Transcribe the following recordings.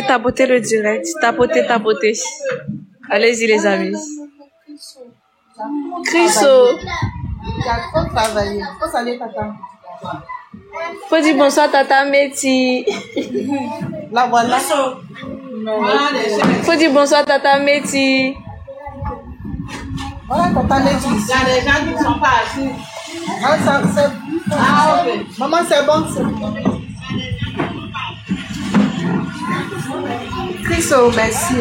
Tapotez le direct. Tapotez. Allez-y les amis. Crisso. Faut dire bonsoir Tata Méti. La voilà. Faut dire bonsoir Tata Méti. Voilà Tata Méti. Il y a des gens qui ne sont pas assis. Ah, ok. Maman, c'est bon. Crisso, merci.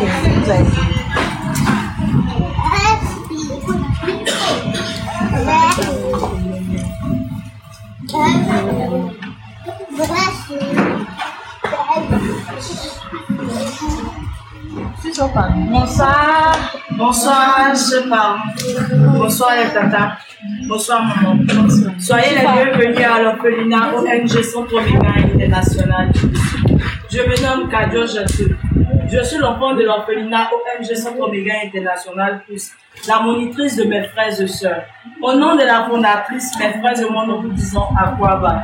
Bonsoir, je parle. Bonsoir les tatas. Bonsoir maman. Soyez les bienvenus à l'orphelinat ONG Centre Omega International. Je me nomme Kadio Jassou. Je suis l'enfant de l'orphelinat ONG Centre Omega International plus la monitrice de mes frères et sœurs. Au nom de la fondatrice, mes frères et moi nous vous disons Akwaba.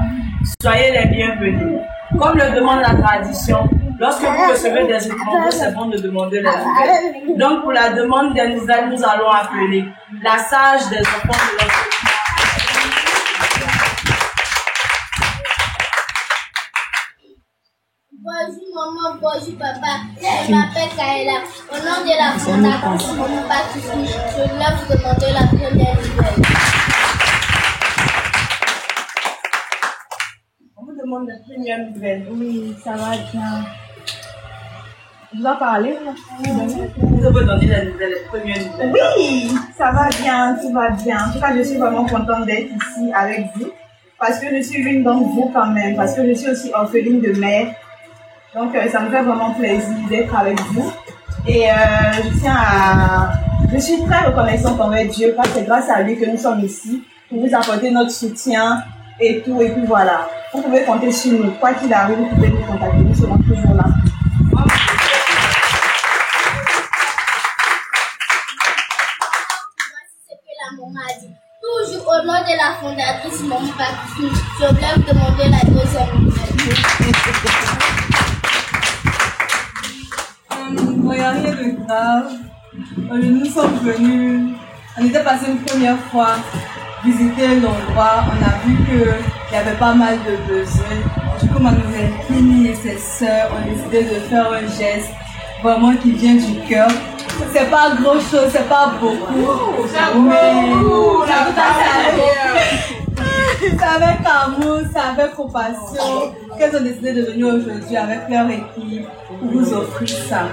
Soyez les bienvenus. Comme le demande la tradition, lorsque vous recevez des étrangers, c'est bon de demander les nouvelles. Donc pour la demande des nouvelles, nous allons appeler la sage des enfants de l'orphelinat. Bonjour maman, bonjour papa, je m'appelle Kaela. Au nom de la fondation Maman Baptiste, je voulais vous demander la première nouvelle. On vous demande la première nouvelle. Oui, ça va bien. Je dois parler. Vous avez donné la nouvelle, la première nouvelle. Oui, ça va bien, tout va bien. En tout cas, je suis vraiment contente d'être ici avec vous. Parce que je suis l'une d'entre vous quand même. Parce que je suis aussi orpheline de mère. Donc, ça me fait vraiment plaisir d'être avec vous. Et je suis très reconnaissante envers Dieu parce que c'est grâce à lui que nous sommes ici pour vous apporter notre soutien et tout. Et puis voilà, vous pouvez compter sur nous. Quoi qu'il arrive, vous pouvez nous contacter. Nous serons toujours là. Voici ce que la maman a dit. Toujours au nom de la fondatrice Maman Baptiste, je voulais vous demander la deuxième nouvelle. Il n'y a rien de grave. Nous sommes venus, on était passé une première fois visiter l'endroit. On a vu qu'il y avait pas mal de besoins. Du coup, ma nouvelle fille et ses sœurs ont décidé de faire un geste vraiment qui vient du cœur. C'est pas grand chose, c'est pas beaucoup. Mais c'est avec amour, c'est avec compassion qu'elles ont décidé de venir aujourd'hui avec leur équipe pour vous offrir ça.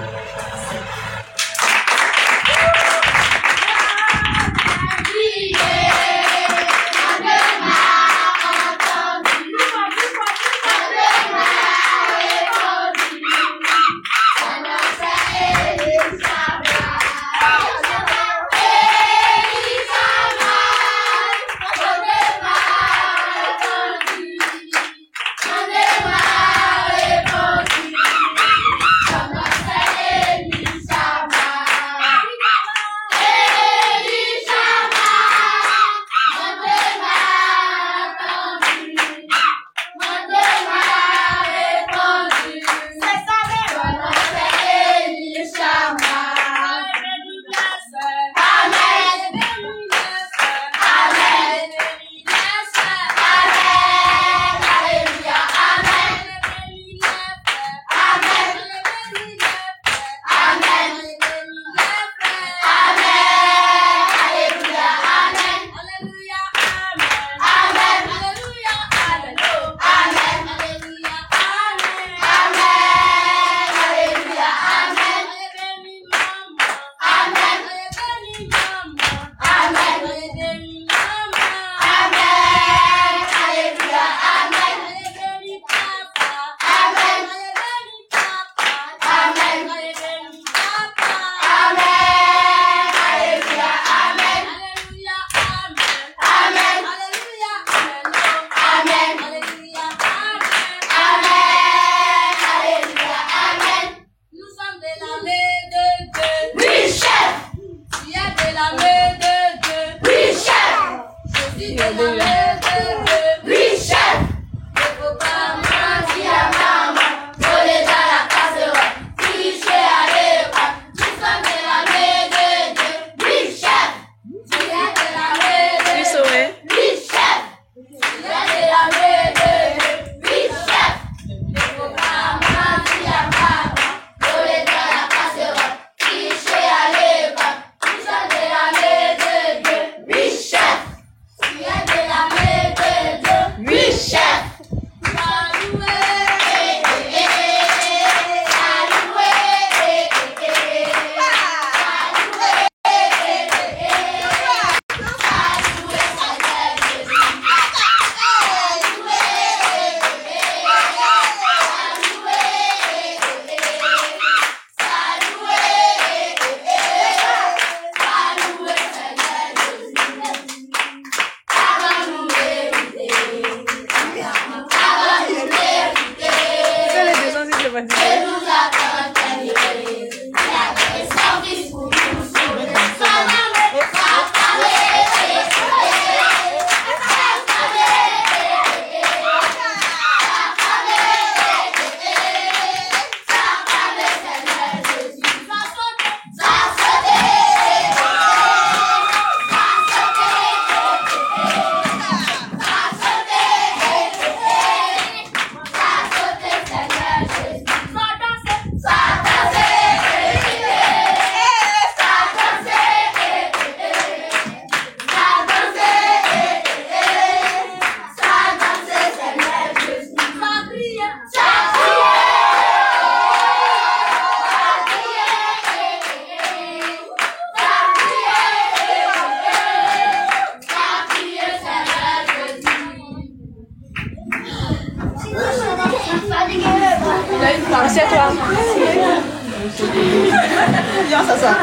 Viens s'asseoir.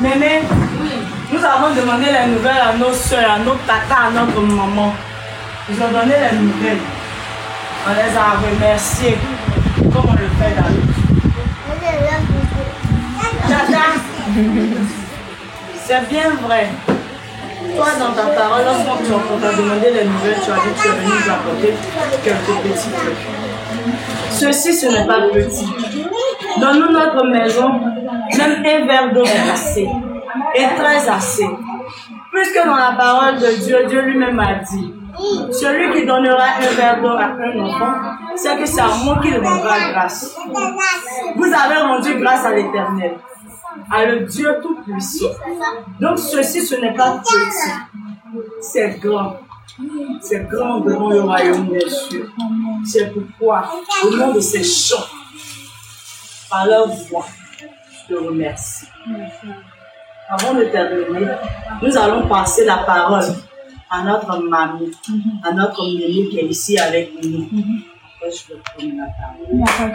Mémé, nous avons demandé les nouvelles à nos soeurs, à nos tatas, à notre maman. Ils ont donné les nouvelles. On les a remerciés, comme on le fait d'habitude. Tata, c'est bien vrai. Toi, dans ta parole, lorsqu'on t'a demandé les nouvelles, tu as dit que tu es venu nous apporter quelques petits trucs. Ceci, ce n'est pas petit. Dans notre maison, même un verre d'eau est assez. Et très assez. Puisque dans la parole de Dieu, Dieu lui-même a dit, celui qui donnera un verre d'eau à un enfant, c'est que c'est à moi qu'il rendra grâce. Vous avez rendu grâce à l'Éternel, à le Dieu Tout-Puissant. Donc ceci, ce n'est pas petit, c'est grand. C'est grand devant le royaume des cieux. C'est pourquoi, au nom de ces chants, par leur voix, je te remercie. Avant de terminer, nous allons passer la parole à notre mamie, à notre mémé qui est ici avec nous. Je vais prendre la parole.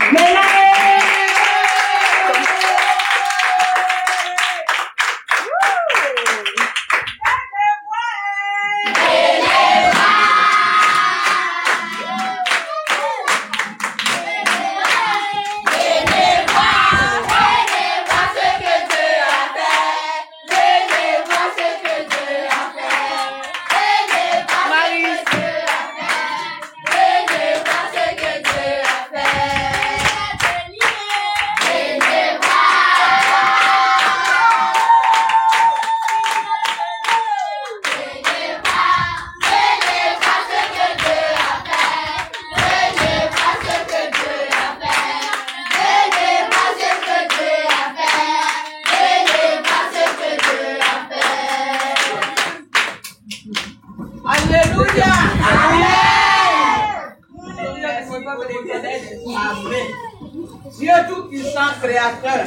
Dieu Tout-Puissant, Créateur,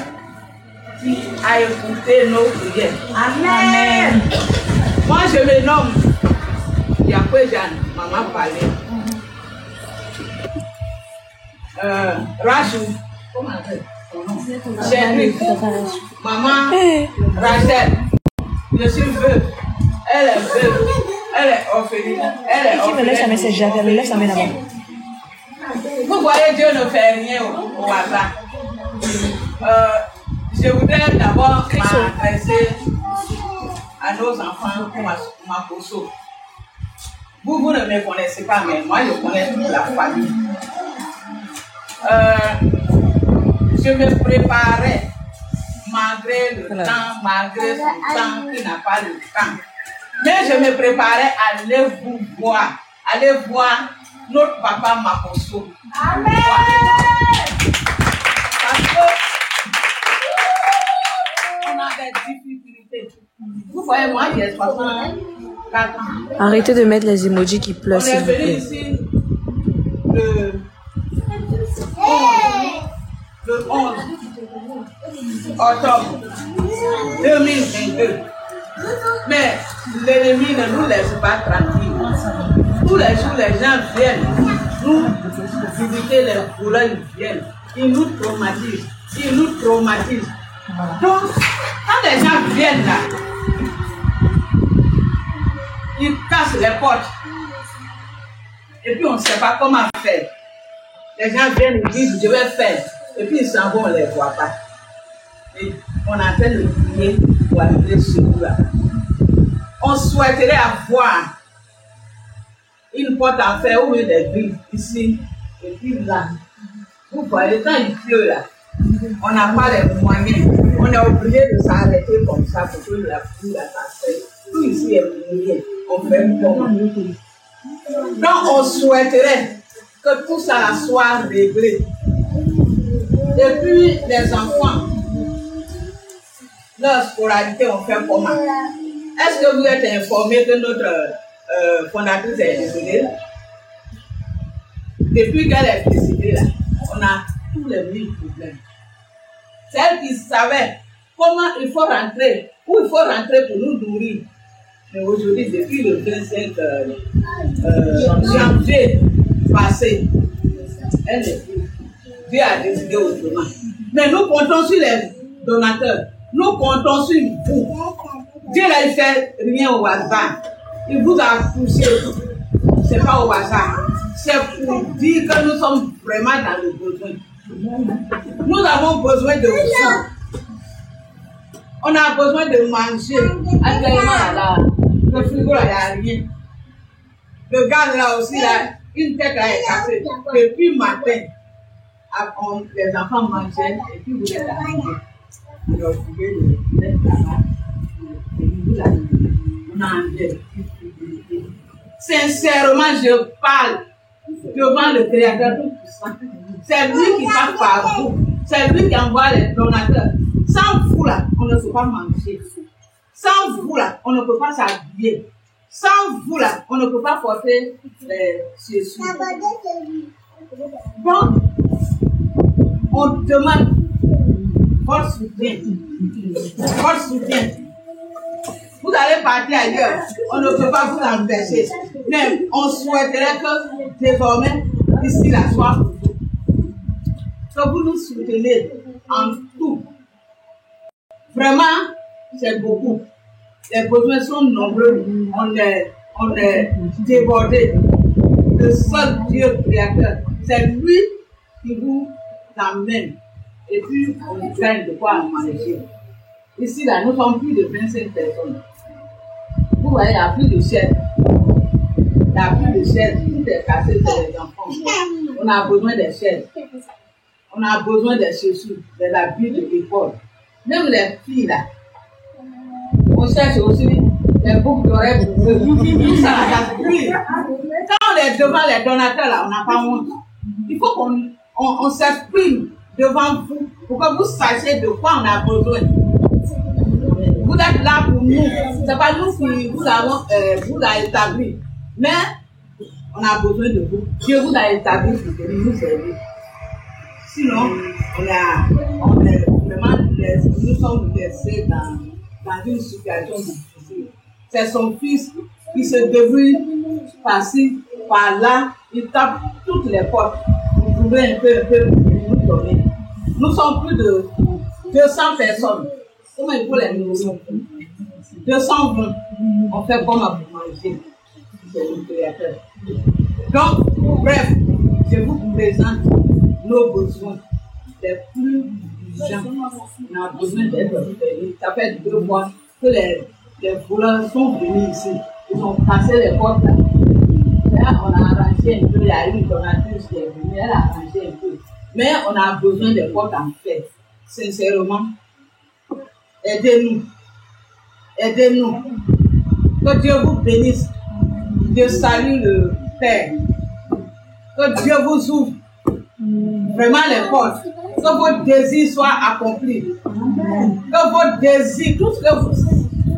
qui a écouté nos prières. Amen. Moi, je me nomme Yahweh Jeanne, maman parlait. Rachel, comment on appelle son nom? Chérie, maman Rachel. Je suis veuve. Elle est veuve. Elle est orpheline. Elle est orpheline. Laisse sa main, c'est Jacques. Laisse sa main là-bas. Vous voyez, Dieu ne fait rien au hasard. Je voudrais d'abord m'adresser à nos enfants Makoso. Vous ne me connaissez pas, mais moi je connais toute la famille. Je me préparais, malgré le temps, malgré ce temps qui n'a pas le temps. Mais je me préparais à aller vous voir, aller voir notre papa Makoso. Amen. Parce que on a des difficultés. Vous voyez, moi j'ai 64 ans. Arrêtez de mettre les emojis qui pleurent, s'il vous plaît. On est venu ici le 11 octobre 2022. Mais l'ennemi ne nous laisse pas tranquilles. Tous les jours, les gens viennent nous visiter, les voleurs viennent. Ils nous traumatisent. Ils nous traumatisent. Donc, quand les gens viennent là, ils cassent les portes. Et puis on ne sait pas comment faire. Les gens viennent, ils disent, je vais faire. Et puis ils s'en vont, on ne les voit pas. Et on appelle le prier pour arriver chez nous là. On souhaiterait avoir une porte en fer ou des grilles ici. Et puis là, vous voyez, quand il pleut là, on n'a pas les moyens. On est obligé de s'arrêter comme ça pour que la pluie la passe. Tout ici est mouillé. On fait comment? Donc on souhaiterait que tout ça soit réglé. Et puis les enfants, leur scolarité, on fait comment? Est-ce que vous êtes informé que notre fondatrice est décédée? depuis qu'elle est décédée là, on a tous les 1000 problèmes. C'est elle qui savait comment il faut rentrer, où il faut rentrer pour nous nourrir. Mais aujourd'hui, depuis le 25 janvier passé, elle est plus. Dieu a décidé autrement. Mais nous comptons sur les donateurs. Nous comptons sur vous. Dieu là, il fait rien au hasard. Il vous a poussé. C'est pas au hasard. C'est pour dire que nous sommes vraiment dans le besoin. Nous avons besoin de sang. On a besoin de manger. Actuellement, là, le frigo, là, il n'y a rien. Le gaz, là aussi, là, une tête, là, est cassée. Depuis le matin, les enfants mangeaient et puis vous êtes arrivés. Vous leur pouvez le mettre là-bas. On a enlevé. Sincèrement, je parle devant le Créateur tout-puissant. C'est lui qui passe par vous. C'est lui qui envoie les donateurs. Sans vous, là, on ne peut pas manger. Sans vous, là, on ne peut pas s'habiller. Sans vous, là, on ne peut pas porter les chaussures. Donc, on demande votre soutien. Votre soutien. Vous allez partir ailleurs. On ne peut pas vous empêcher. Mais on souhaiterait que désormais, ici, la soit pour vous. Que vous nous soutenez en tout. Vraiment, c'est beaucoup. Les besoins sont nombreux. On est débordé. Le seul Dieu créateur, c'est lui qui vous amène. Et puis, on gagne de quoi manger. Ici, là, nous sommes plus de 25 personnes. Vous voyez, il n'y a plus de chaise. Il n'y a plus de chaise. Tout est cassé, c'est les enfants. On a besoin des chaises. On a besoin des chaussures, des habits de l'école. Même les filles, là, on cherche aussi les boucles d'oreilles pour eux. Tout ça, là, quand on est devant les donateurs, là, on n'a pas honte. Il faut qu'on s'exprime devant vous pour que vous sachiez de quoi on a besoin. Vous êtes là pour nous. Ce n'est pas nous qui vous a établi. Mais on a besoin de vous. Dieu vous a établi pour venir nous servir. Sinon, nous sommes laissés dans une situation difficile. C'est son fils qui se débrouille par-ci, par-là. Il tape toutes les portes pour trouver un peu pour nous donner. Nous sommes plus de 200 personnes. Comment il faut les nourrir? 220. On fait comme à vous manger. C'est le créateur. Donc, bref, je vous présente nos besoins les plus urgents. On a besoin d'être réveillés. Ça fait 2 mois que les voleurs sont venus ici. Ils ont cassé les portes là. Là, on a arrangé un peu. Il y a une donatrice qui est venue. Elle a arrangé un peu. Mais on a besoin des portes en fait. Sincèrement, aidez-nous. Aidez-nous. Que Dieu vous bénisse. Dieu salue le Père. Que Dieu vous ouvre vraiment les portes. Que vos désirs soient accomplis. Que vos désirs, tout ce que vous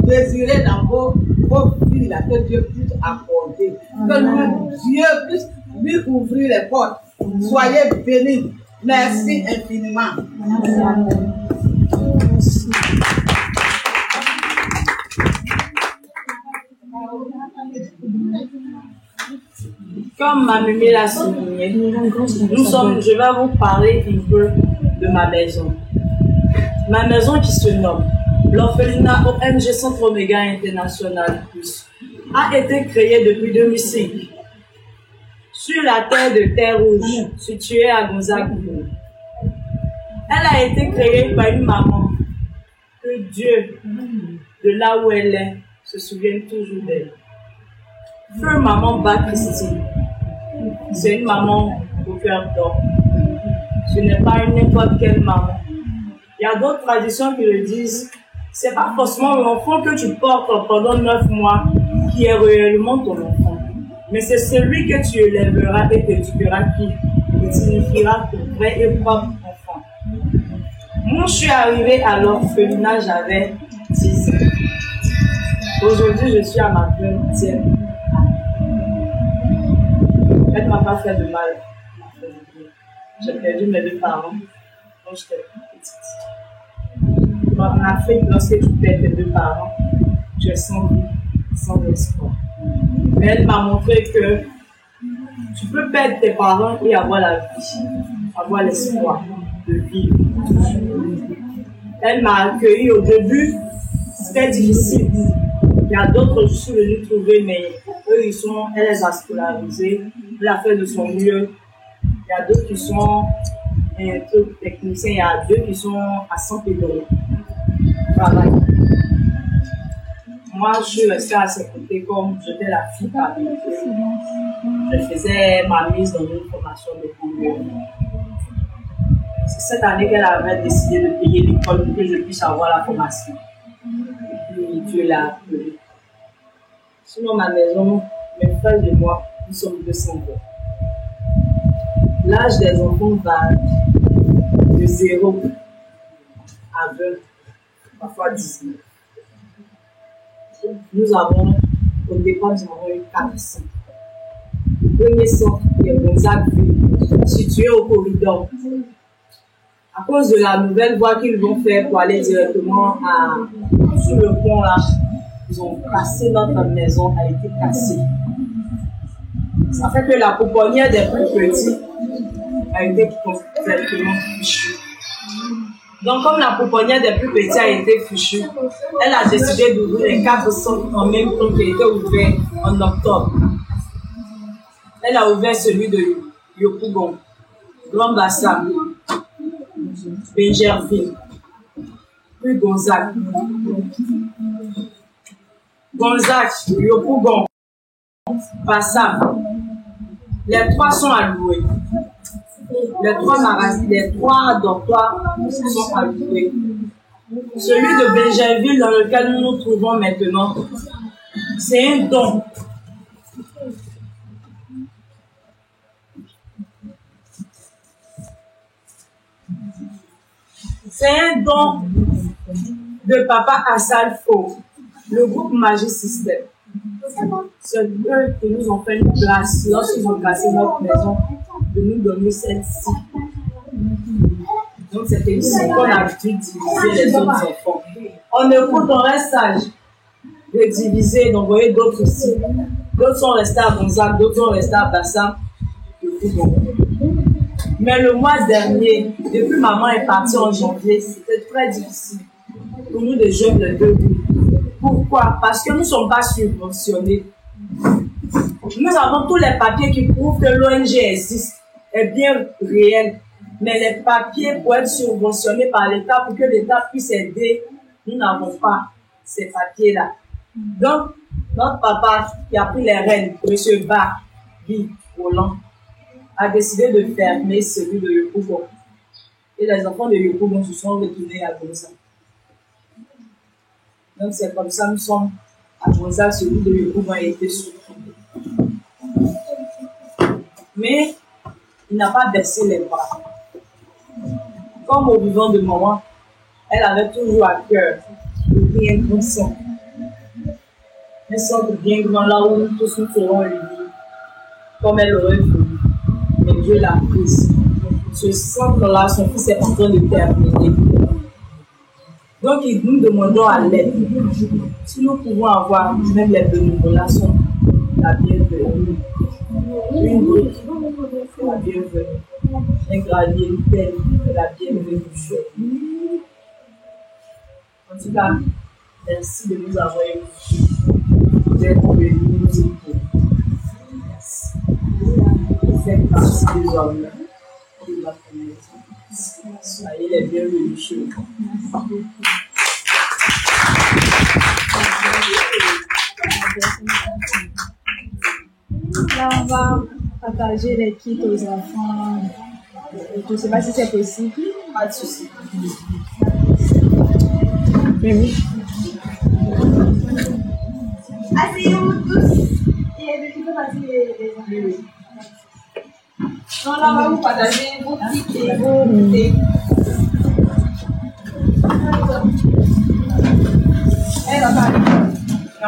désirez dans vos vies, là, que Dieu puisse accorder. Que Dieu puisse lui ouvrir les portes. Soyez bénis. Merci infiniment. Comme ma mémé l'a souligné, je vais vous parler un peu de ma maison. Ma maison qui se nomme l'orphelinat ONG Centre Omega International Plus a été créée depuis 2005 sur la terre de Terre Rouge, située à Gonzague. Elle a été créée par une maman que Dieu, de là où elle est, se souvient toujours d'elle. Feu maman Christine. C'est une maman au cœur d'or. Ce n'est pas une n'importe quelle maman. Il y a d'autres traditions qui le disent. C'est pas forcément l'enfant que tu portes pendant 9 mois qui est réellement ton enfant. Mais c'est celui que tu élèveras et que tu verras qui signifiera ton vrai et propre enfant. Moi, je suis arrivée à l'orphelinat, j'avais 10 ans. Aujourd'hui, je suis à ma 20e. Elle ne m'a pas fait de mal. J'ai perdu mes deux parents quand j'étais petite. En Afrique, lorsque tu perds tes deux parents, tu es sans vie, sans espoir. Mais elle m'a montré que tu peux perdre tes parents et avoir la vie, avoir l'espoir de vivre. Elle m'a accueilli au début, c'était difficile. Il y a d'autres, je suis venue trouver, mais eux, elle les a scolarisés, elle a fait de son mieux. Il y a d'autres qui sont techniciens, il y a 2 qui sont à 100 km. Travail. Moi, je suis restée à ses côtés comme j'étais la fille parmi eux. Je faisais ma mise dans une formation de conduite. C'est cette année qu'elle avait décidé de payer l'école pour que je puisse avoir la formation. Et Dieu l'a appelée. Sinon, ma maison, mes frères et moi, nous sommes 200 ans. L'âge des enfants va de 0 à 20, parfois 19. Nous avons, au départ, nous avons eu 4 centres. Le premier centre est Gonzague-Ville, situé au corridor. À cause de la nouvelle voie qu'ils vont faire pour aller directement sur le pont là, ils ont cassé notre maison, a été cassée. Ça fait que la pouponnière des plus petits a été complètement fichue. Donc, comme la pouponnière des plus petits a été fichue, elle a décidé d'ouvrir les 4 centres en même temps qui étaient ouverts en octobre. Elle a ouvert celui de Yopougon, Grand Bassam, Benjerville, puis Gonzague. Gonzague, Yopougon, Bassam. Les 3 sont alloués. Les 3 dortoirs sont alloués. Celui de Benjerville dans lequel nous nous trouvons maintenant, c'est un don. C'est un don de Papa Assalfo, le groupe Magic System. C'est eux qui nous ont fait une place lorsqu'ils ont cassé notre maison de nous donner celle-ci. Donc c'était ici qu'on a dû diviser les autres enfants. On écoute, on reste sage de diviser, d'envoyer d'autres ici. D'autres sont restés à Gonzague, d'autres sont restés à Bassam. Mais le mois dernier, depuis maman est partie en janvier, c'était très difficile pour nous de jeunes de 2 groupes. Pourquoi? Parce que nous ne sommes pas subventionnés. Nous avons tous les papiers qui prouvent que l'ONG existe, est bien réel. Mais les papiers pour être subventionnés par l'État, pour que l'État puisse aider, nous n'avons pas ces papiers-là. Donc, notre papa qui a pris les rênes, M. Barry Roland, a décidé de fermer celui de Yopougon. Et les enfants de Yopougon se sont retournés à Gonzague. Donc c'est comme ça que nous sommes à Gonzague, celui de Yopougon a été supprimé. Mais il n'a pas baissé les bras. Comme au vivant de maman, elle avait toujours à cœur de bien grand centre. Un centre bien grand là où nous tous nous serons unis, comme elle aurait voulu. Mais Dieu l'a prise. Ce centre-là, son fils est en train de terminer. Donc, nous demandons à l'aide. Si nous pouvons avoir, même les bénévoles sont la bienvenue. Une brique, la bienvenue. Un gravier, une pelle, la bienvenue. En tout cas, merci de nous avoir écoutés. Vous êtes venus nous écouter. Merci. Vous faites partie des hommes de la communauté. Soyez les bienvenus chez nous. Là, on va partager les kits aux enfants. Je ne sais pas si c'est possible. Pas de souci. Oui. Asseyez-vous tous. Et il faut passer les enfants. Non, là, on va vous partager vos kits et vos thés. Elle va pas. Ça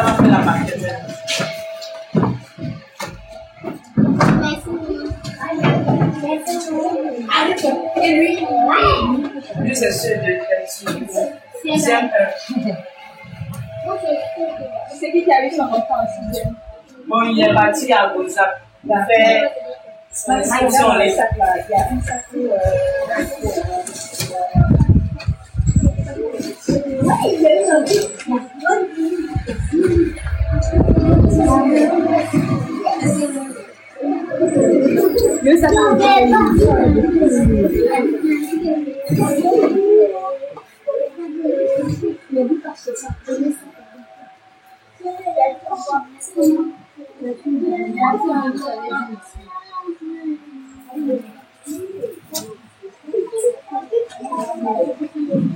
va faire la marque. Merci. Et lui? Lui, c'est ceux de sixième heure. C'est qui a eu son enfant en sixième? Bon, il est parti à Gonzague. Il a fait l'inscription les sacs là. Il y a une sac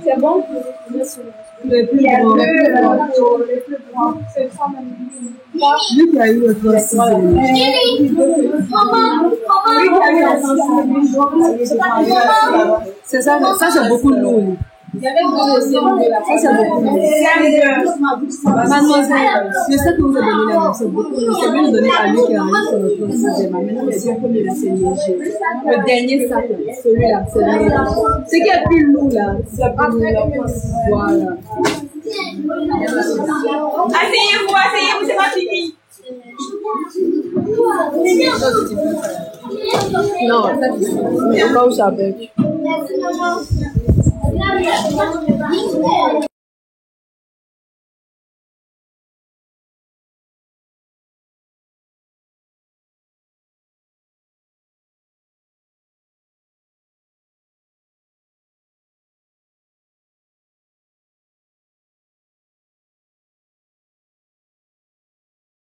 C'est bon? Le plus grand. Le plus grand. C'est ça même. Lui qui a eu le plus grand. C'est ça, ça c'est beaucoup lourd. Ça c'est beaucoup lourd. Mademoiselle, je sais que vous avez donné la même, c'est beaucoup lourd. C'est mieux de donner à lui qui arrive sur le plan sixième. Maintenant, le deuxième premier là, c'est léger. Le dernier sac, celui-là, c'est léger. Ce qui est plus lourd là, c'est plus lourd. Voilà. Asseyez-vous, c'est pas fini. Non, ça c'est pas où ça bec.